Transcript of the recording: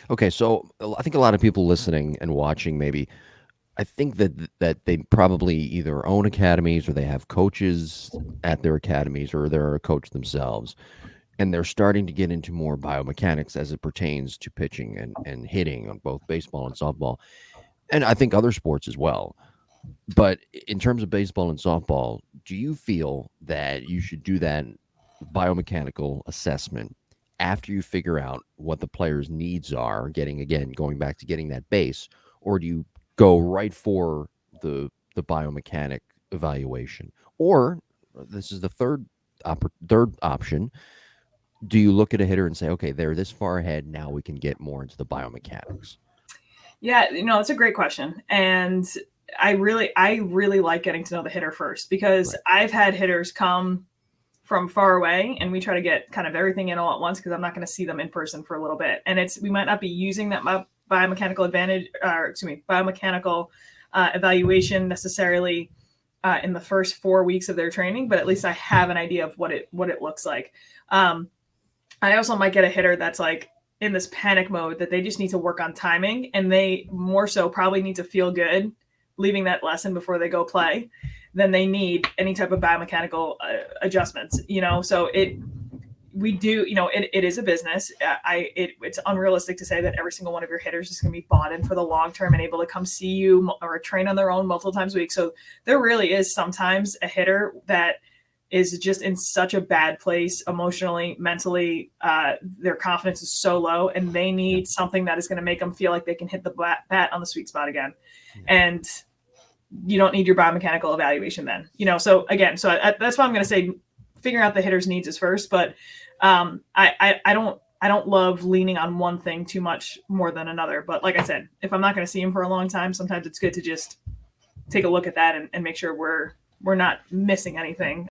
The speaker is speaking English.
Okay, so I think a lot of people listening and watching maybe I think that they probably either own academies or they have coaches at their academies or they're a coach themselves, and they're starting to get into more biomechanics as it pertains to pitching and hitting on both baseball and softball, and I think other sports as well. But in terms of baseball and softball, do you feel that you should do that biomechanical assessment after you figure out what the player's needs are, going back to getting that base, or do you go right for the biomechanic evaluation? Or this is the third option. Do you look at a hitter and say, okay, they're this far ahead, now we can get more into the biomechanics? Yeah, it's a great question. And I really like getting to know the hitter first, because Right. I've had hitters come from far away and we try to get kind of everything in all at once because I'm not going to see them in person for a little bit. And we might not be using that biomechanical advantage, or excuse me, biomechanical evaluation necessarily in the first 4 weeks of their training, but at least I have an idea of what it looks like. I also might get a hitter that's like in this panic mode that they just need to work on timing, and they more so probably need to feel good leaving that lesson before they go play than they need any type of biomechanical adjustments. So we do, it is a business. It's unrealistic to say that every single one of your hitters is going to be bought in for the long term and able to come see you or train on their own multiple times a week. So there really is sometimes a hitter that is just in such a bad place emotionally, mentally. Their confidence is so low, and they Yeah. need something that is going to make them feel like they can hit the bat on the sweet spot again. Yeah. And you don't need your biomechanical evaluation then. So again, that's why I'm going to say figuring out the hitter's needs is first. But I don't love leaning on one thing too much more than another. But like I said, if I'm not going to see him for a long time, sometimes it's good to just take a look at that and make sure we're not missing anything